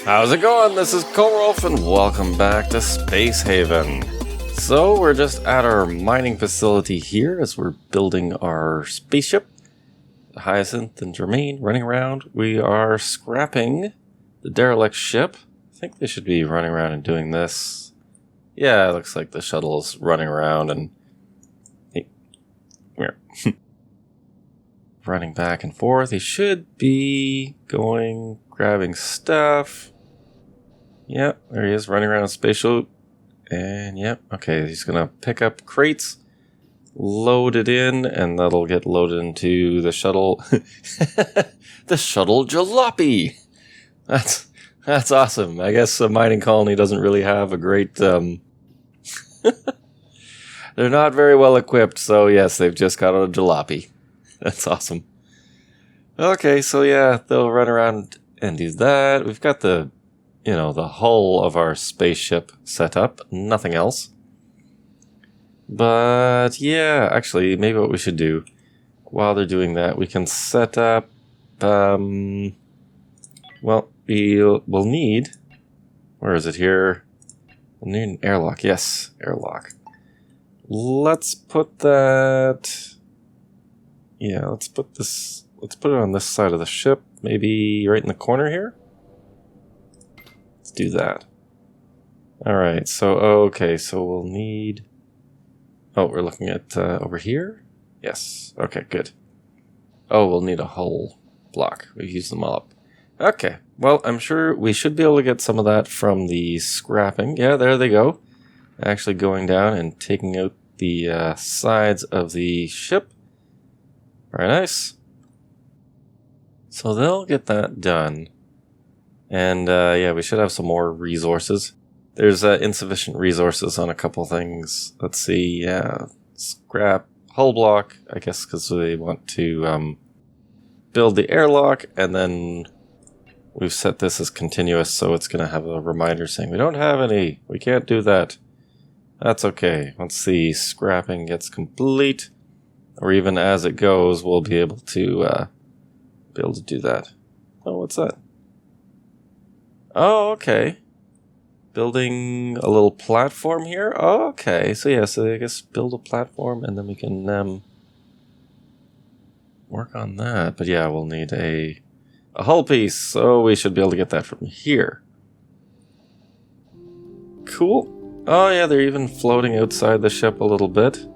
How's it going? This is Kolrolf and welcome back to Space Haven. So we're just at our mining facility here as we're building our spaceship. Hyacinth and Jermaine running around. We are scrapping the derelict ship. I think they should be running around and doing this. Yeah, it looks like the shuttle's running around and... Hey, come here. Running back and forth. He should be going, grabbing stuff. Yep, there he is, running around a spaceship. And yep, okay, he's gonna pick up crates, load it in, and that'll get loaded into the shuttle. The shuttle jalopy! That's awesome. I guess a mining colony doesn't really have a great... They're not very well equipped, so yes, they've just got a jalopy. That's awesome. Okay, so yeah, they'll run around and do that. We've got the hull of our spaceship set up. Nothing else. But yeah, actually, maybe what we should do while they're doing that, we can set up... we'll need... Where is it here? We'll need an airlock. Yes, airlock. Let's put that... Yeah, let's put it on this side of the ship. Maybe right in the corner here? Let's do that. Alright, so we'll need... Oh, we're looking at over here? Yes, okay, good. Oh, we'll need a hull block. We've used them all up. Okay, well, I'm sure we should be able to get some of that from the scrapping. Yeah, there they go. Actually going down and taking out the sides of the ship. Very nice. So they'll get that done. And yeah, we should have some more resources. There's insufficient resources on a couple things. Let's see, yeah. Scrap hull block, I guess because they want to build the airlock, and then we've set this as continuous, so it's going to have a reminder saying, we don't have any, we can't do that. That's okay. Once the scrapping gets complete, or even as it goes, we'll be able to do that. Oh, what's that? Oh, okay. Building a little platform here? Oh, okay. So yeah, so I guess build a platform and then we can work on that. But yeah, we'll need a hull piece, so we should be able to get that from here. Cool. Oh yeah, they're even floating outside the ship a little bit.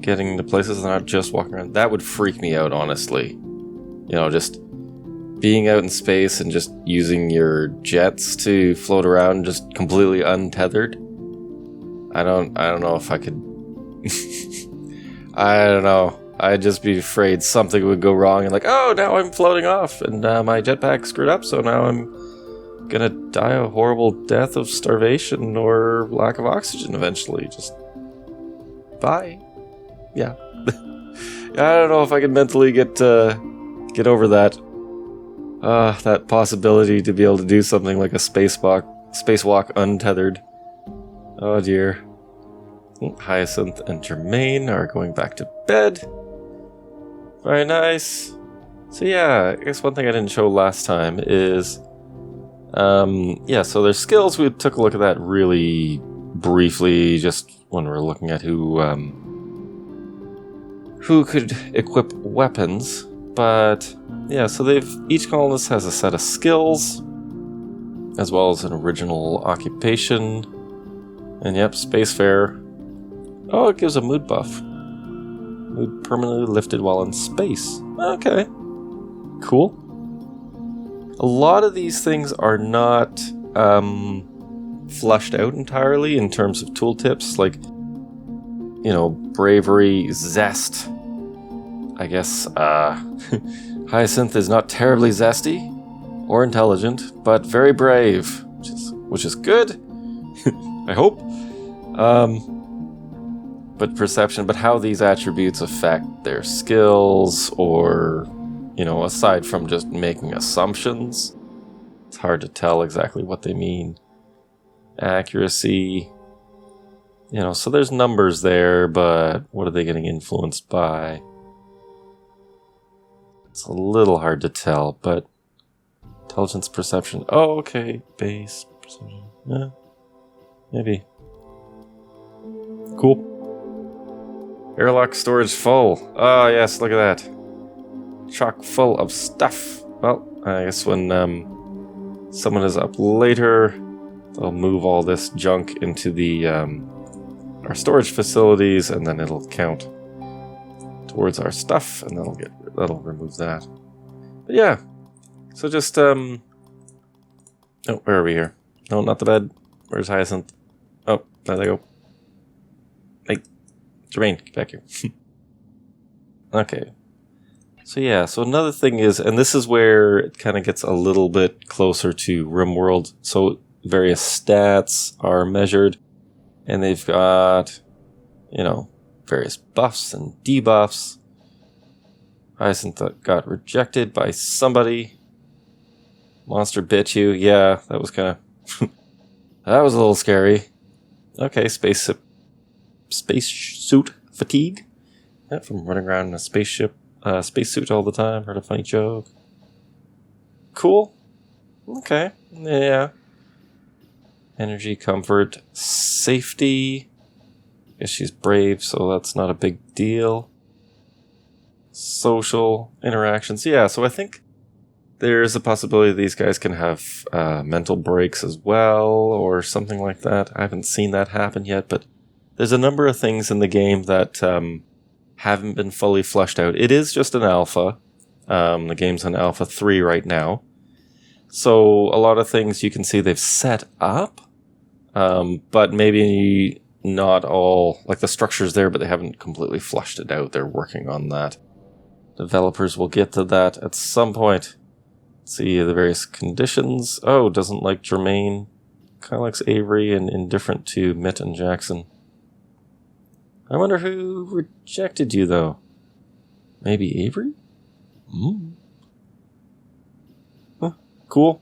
Getting to places and not just walking around. That would freak me out, honestly. You know, just being out in space and just using your jets to float around just completely untethered. I don't know if I could... I don't know. I'd just be afraid something would go wrong and like, oh, now I'm floating off and my jetpack screwed up, so now I'm gonna die a horrible death of starvation or lack of oxygen eventually. Just... bye. Yeah. I don't know if I can mentally get over that. That possibility to be able to do something like a spacewalk untethered. Oh dear. Hyacinth and Jermaine are going back to bed. Very nice. So yeah, I guess one thing I didn't show last time is... yeah, so their skills, we took a look at that really briefly, just when we were looking at who could equip weapons, but yeah, so each colonist has a set of skills, as well as an original occupation, and yep, spacefarer. Oh, it gives a mood buff. Mood permanently lifted while in space. Okay, cool. A lot of these things are not flushed out entirely in terms of tooltips, like, you know, bravery, zest. I guess, Hyacinth is not terribly zesty or intelligent, but very brave, which is good. I hope. But perception, but how these attributes affect their skills, or, you know, aside from just making assumptions, it's hard to tell exactly what they mean. Accuracy, you know, so there's numbers there, but what are they getting influenced by? It's a little hard to tell, but Intelligence perception. Oh, okay. Base perception. Yeah. Maybe. Cool. Airlock storage full. Ah, yes, look at that. Chock full of stuff. Well, I guess when someone is up later, they'll move all this junk into the our storage facilities, and then it'll count towards our stuff, and that'll remove that. But yeah, so just oh, where are we here? No, not the bed. Where's Hyacinth? Oh, there they go. Hey, Jermaine, get back here. Okay. So yeah, so another thing is, and this is where it kind of gets a little bit closer to RimWorld. So various stats are measured, and they've got, you know, various buffs and debuffs. Hyacinth got rejected by somebody. Monster bit you. Yeah, that was kind of... that was a little scary. Okay, spacesuit fatigue. Yeah, from running around in a spacesuit all the time. Heard a funny joke. Cool. Okay. Yeah. Energy, comfort, safety. Guess she's brave, so that's not a big deal. Social interactions. Yeah, so I think there's a possibility these guys can have mental breaks as well, or something like that. I haven't seen that happen yet, but there's a number of things in the game that haven't been fully fleshed out. It is just an alpha. The game's on alpha 3 right now. So a lot of things you can see they've set up, but maybe not all, like the structure's there, but they haven't completely fleshed it out. They're working on that. Developers will get to that at some point. See the various conditions. Oh, doesn't like Jermaine. Kind of likes Avery and indifferent to Mitt and Jackson. I wonder who rejected you, though. Maybe Avery? Huh, cool.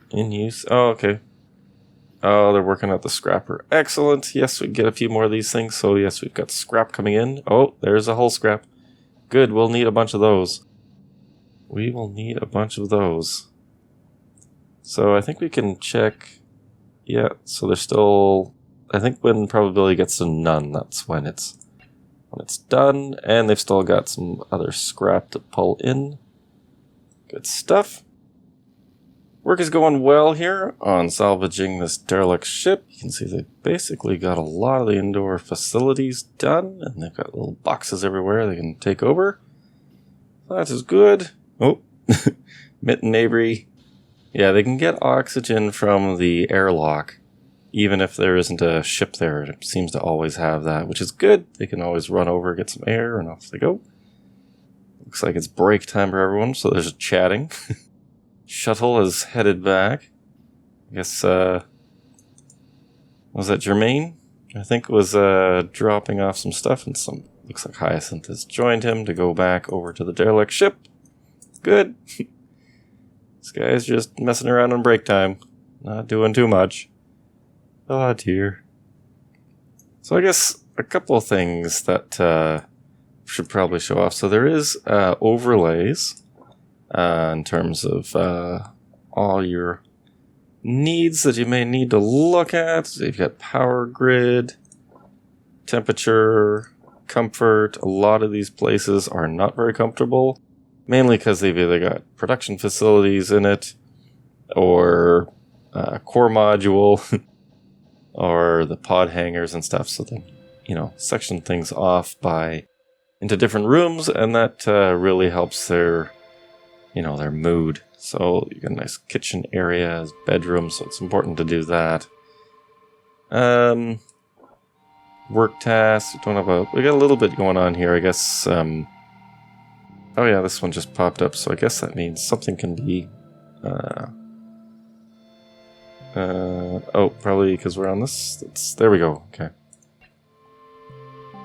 In use. Oh, okay. Oh, they're working at the scrapper. Excellent. Yes, we get a few more of these things. So, yes, we've got scrap coming in. Oh, there's a whole scrap. Good, we'll need a bunch of those. We will need a bunch of those. So, I think we can check. Yeah, so there's still... I think when probability gets to none, that's when it's done. And they've still got some other scrap to pull in. Good stuff. Work is going well here on salvaging this derelict ship. You can see they basically got a lot of the indoor facilities done, and they've got little boxes everywhere they can take over. That is good. Oh, Mitt and Avery. Yeah, they can get oxygen from the airlock, even if there isn't a ship there. It seems to always have that, which is good. They can always run over, get some air, and off they go. Looks like it's break time for everyone, so there's chatting. Shuttle is headed back. I guess, was that Jermaine? I think was dropping off some stuff, and looks like Hyacinth has joined him to go back over to the derelict ship. Good. This guy's just messing around on break time. Not doing too much. Oh dear. So I guess a couple of things that should probably show off. So there is overlays. In terms of all your needs that you may need to look at. So you've got power grid, temperature, comfort. A lot of these places are not very comfortable, mainly because they've either got production facilities in it, or core module, or the pod hangars and stuff. So then, section things off into different rooms, and that really helps their mood. So you got a nice kitchen area, bedroom, so it's important to do that. Work tasks. We got a little bit going on here, I guess. Oh yeah, this one just popped up, so I guess that means something can be probably because we're on this. There we go. Okay.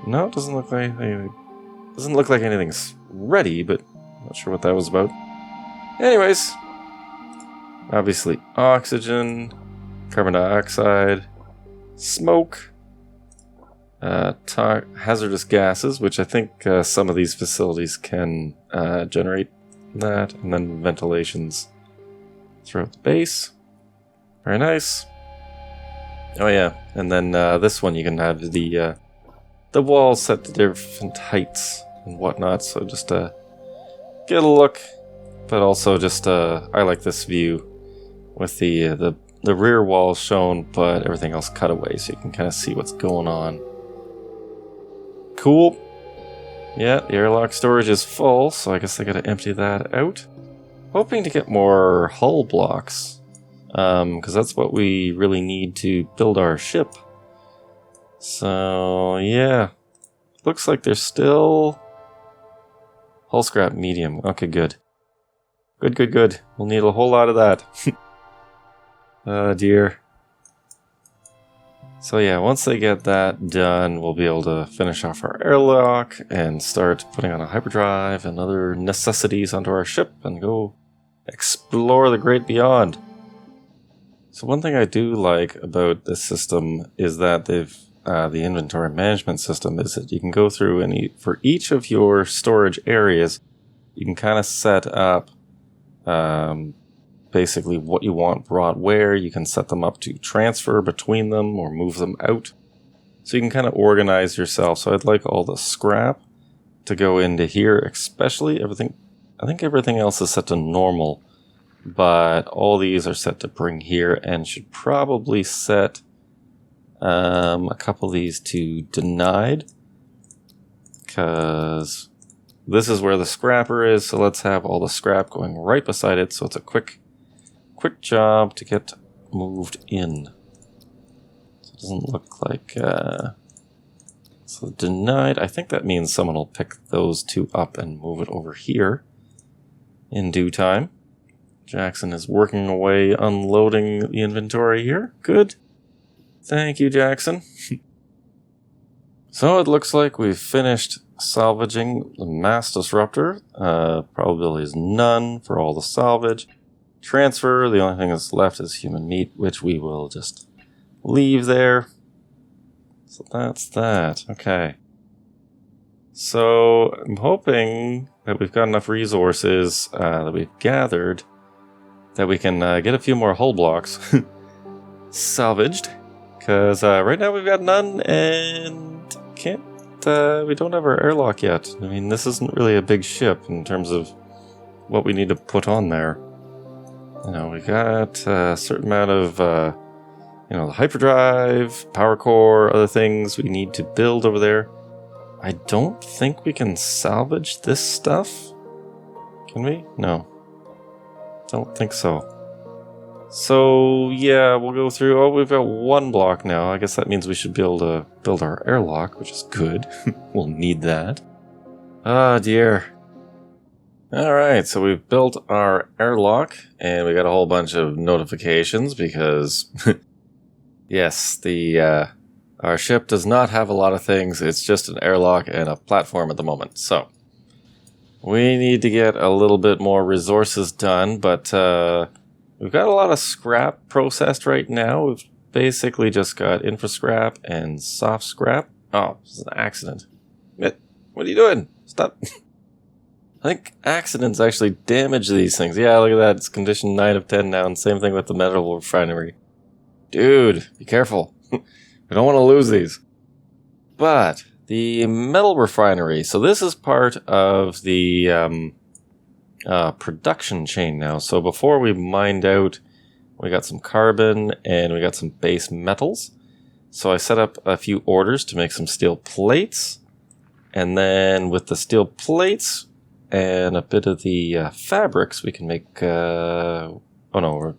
No, it doesn't look like anything's ready, but I'm not sure what that was about. Anyways, obviously oxygen, carbon dioxide, smoke, hazardous gases, which I think some of these facilities can generate that, and then ventilations throughout the base. Very nice. Oh yeah, and then this one you can have the walls set to different heights and whatnot, so just get a look, but also just I like this view with the rear walls shown, but everything else cut away, so you can kind of see what's going on. Cool. Yeah, the airlock storage is full, so I guess I gotta empty that out. Hoping to get more hull blocks, because that's what we really need to build our ship. So, yeah. Looks like there's still hull scrap medium. Okay, good. Good. We'll need a whole lot of that. Oh dear. So yeah, once they get that done, we'll be able to finish off our airlock and start putting on a hyperdrive and other necessities onto our ship and go explore the great beyond. So one thing I do like about this system is that they've the inventory management system is that you can go through and for each of your storage areas, you can kind of set up basically what you want brought where. You can set them up to transfer between them or move them out. So you can kind of organize yourself. So I'd like all the scrap to go into here, especially everything. I think everything else is set to normal, but all these are set to bring here and should probably set a couple of these to denied, because this is where the scrapper is. So let's have all the scrap going right beside it, so it's a quick job to get moved in. So it doesn't look like so denied. I think that means someone will pick those two up and move it over here in due time. Jackson is working away unloading the inventory here. Good. Thank you, Jackson. So it looks like we've finished salvaging the mass disruptor. Probability is none for all the salvage. Transfer, the only thing that's left is human meat, which we will just leave there. So that's that. Okay. So I'm hoping that we've got enough resources that we've gathered that we can get a few more hull blocks salvaged. Because right now we've got none and we don't have our airlock yet. I mean, this isn't really a big ship in terms of what we need to put on there. You know, we got a certain amount of, the hyperdrive, power core, other things we need to build over there. I don't think we can salvage this stuff. Can we? No. Don't think so. So, yeah, we'll go through. Oh, we've got one block now. I guess that means we should be able to build our airlock, which is good. We'll need that. Ah, dear. Alright, so we've built our airlock, and we got a whole bunch of notifications because, yes, our ship does not have a lot of things. It's just an airlock and a platform at the moment. So, we need to get a little bit more resources done, but we've got a lot of scrap processed right now. We've basically just got infra scrap and soft scrap. Oh, this is an accident. Mitt, what are you doing? Stop. I think accidents actually damage these things. Yeah, look at that. It's condition 9 of 10 now, and same thing with the metal refinery. Dude, be careful. We don't want to lose these. But the metal refinery. So this is part of the production chain now. So before we mined out, we got some carbon and we got some base metals. So I set up a few orders to make some steel plates. And then with the steel plates and a bit of the fabrics, we can make... oh no,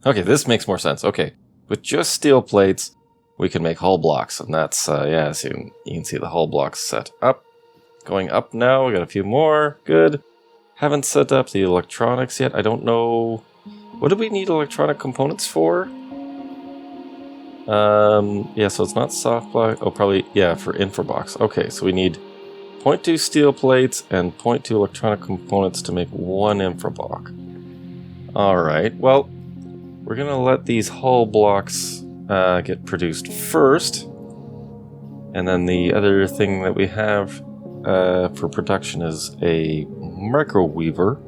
okay, this makes more sense. Okay, with just steel plates, we can make hull blocks. And that's, yeah, so you can see the hull blocks set up. Going up now, we got a few more. Good. Haven't set up the electronics yet. I don't know... What do we need electronic components for? Yeah, so it's not soft block. Oh, probably, yeah, for infrabox. Okay, so we need 0.2 steel plates and 0.2 electronic components to make one infrablock. Alright, well, we're going to let these hull blocks get produced first. And then the other thing that we have for production is a microweaver.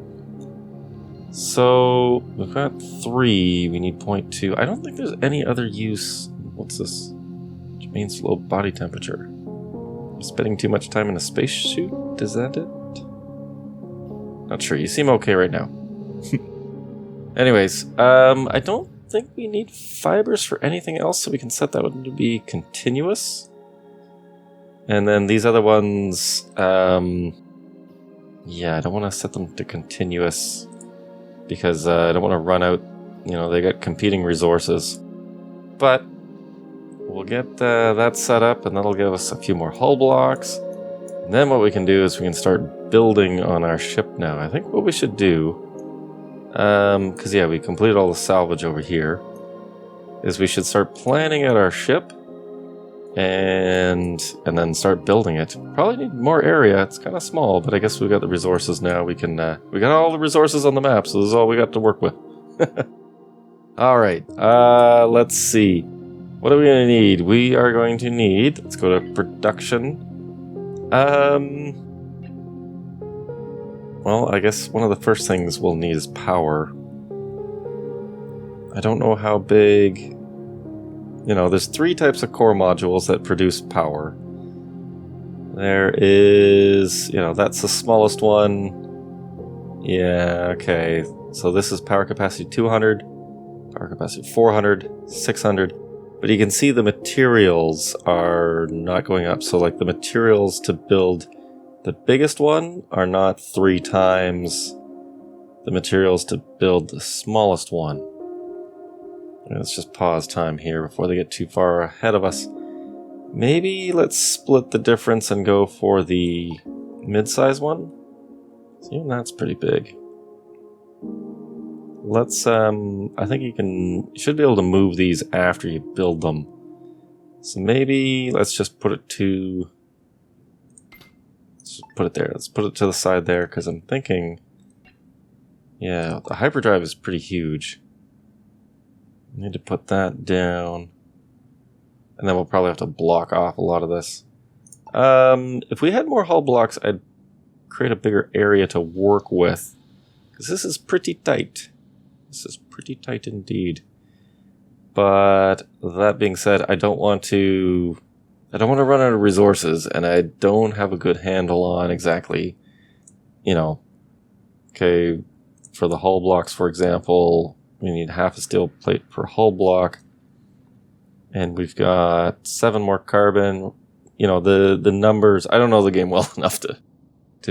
So we've got 3. We need 0.2. I don't think there's any other use. What's this? Which means low body temperature. Spending too much time in a spacesuit? Is that it? Not sure. You seem okay right now. Anyways, I don't think we need fibers for anything else, so we can set that one to be continuous. And then these other ones, yeah, I don't want to set them to continuous because I don't want to run out. You know, they got competing resources. But we'll get that set up, and that'll give us a few more hull blocks. And then what we can do is we can start building on our ship now. I think what we should do, because yeah, we completed all the salvage over here, is we should start planning out our ship and then start building it. Probably need more area. It's kind of small, but I guess we've got the resources now. We can we got all the resources on the map, so this is all we got to work with. All right, let's see. What are we going to need? We are going to need, let's go to production. Well, I guess one of the first things we'll need is power. I don't know how big. You know, there's 3 types of core modules that produce power. There is, you know, that's the smallest one. Yeah, okay. So this is power capacity 200, power capacity 400, 600. But you can see the materials are not going up. So like the materials to build the biggest one are not 3 times the materials to build the smallest one. Let's just pause time here before they get too far ahead of us. Maybe let's split the difference and go for the mid-size one. So even that's pretty big. Let's, I think you should be able to move these after you build them. So maybe let's just put it to, let's just put it there. Let's put it to the side there because I'm thinking, yeah, the hyperdrive is pretty huge. Need to put that down. And then we'll probably have to block off a lot of this. If we had more hull blocks, I'd create a bigger area to work with. Because this is pretty tight. This is pretty tight indeed. But that being said, I don't want to run out of resources, and I don't have a good handle on exactly, you know, okay, for the hull blocks, for example, we need half a steel plate per hull block. And we've got 7 more carbon. You know, the numbers, I don't know the game well enough to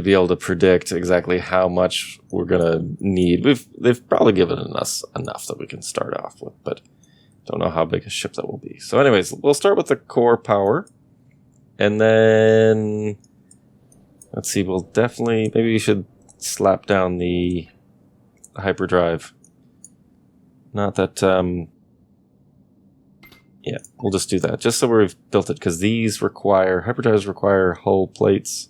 be able to predict exactly how much we're going to need. They've probably given us enough that we can start off with, but don't know how big a ship that will be. So anyways, we'll start with the core power. And then, let's see, we'll definitely, maybe we should slap down the hyperdrive. Not that, yeah, we'll just do that. Just so we've built it, because these hyperdrives require hull plates.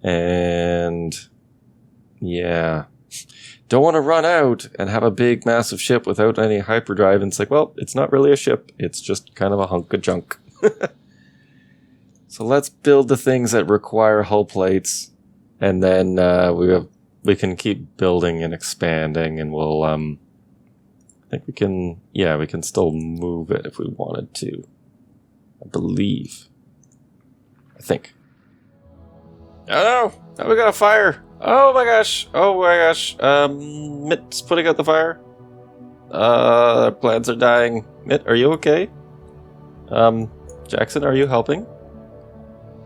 And, yeah. Don't want to run out and have a big, massive ship without any hyperdrive. And it's like, well, it's not really a ship. It's just kind of a hunk of junk. So let's build the things that require hull plates. And then we can keep building and expanding, and we'll... I think we can still move it if we wanted to. I believe. I think. Oh no! Now we got a fire! Oh my gosh! Oh my gosh! Mitt's putting out the fire. Our plants are dying. Mitt, are you okay? Jackson, are you helping?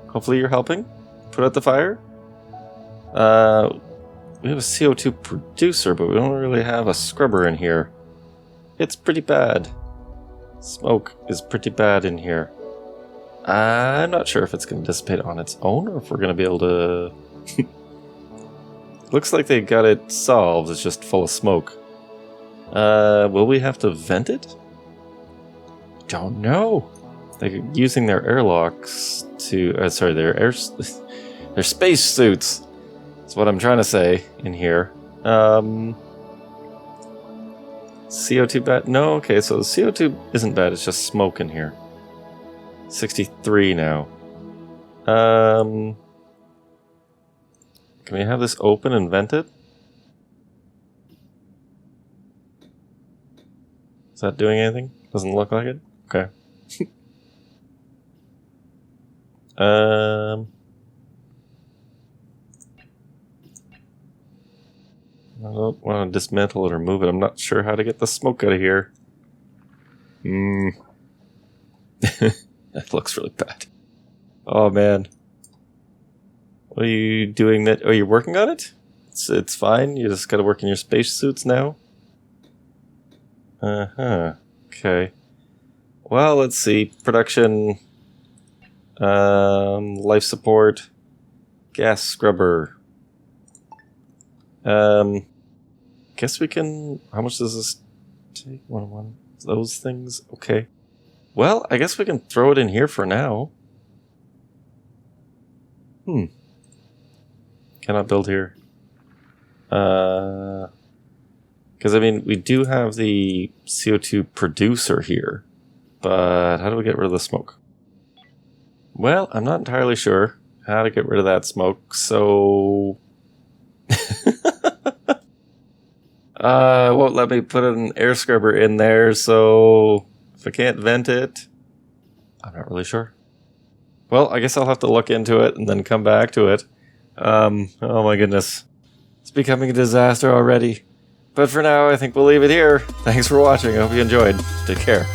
Hopefully you're helping. Put out the fire. We have a CO2 producer, but we don't really have a scrubber in here. It's pretty bad. Smoke is pretty bad in here. I'm not sure if it's going to dissipate on its own or if we're going to be able to... Looks like they got it solved. It's just full of smoke. Will we have to vent it? Don't know. They're using their airlocks to... their space suits. That's what I'm trying to say in here. CO2 bad? No, okay, so the CO2 isn't bad, it's just smoke in here. 63 now. Can we have this open and vent it? Is that doing anything? Doesn't look like it? Okay. I don't want to dismantle it or move it. I'm not sure how to get the smoke out of here. That looks really bad. Oh, man. What are you doing that? Oh, you're working on it? It's fine. You just gotta work in your spacesuits now? Uh-huh. Okay. Well, let's see. Production. Life support. Gas scrubber. Guess we can... How much does this take? One. Those things? Okay. Well, I guess we can throw it in here for now. Cannot build here. Because, I mean, we do have the CO2 producer here. But how do we get rid of the smoke? Well, I'm not entirely sure how to get rid of that smoke, so... won't let me put an air scrubber in there, so... If I can't vent it... I'm not really sure. Well, I guess I'll have to look into it and then come back to it. Oh my goodness. It's becoming a disaster already. But for now, I think we'll leave it here. Thanks for watching. I hope you enjoyed. Take care.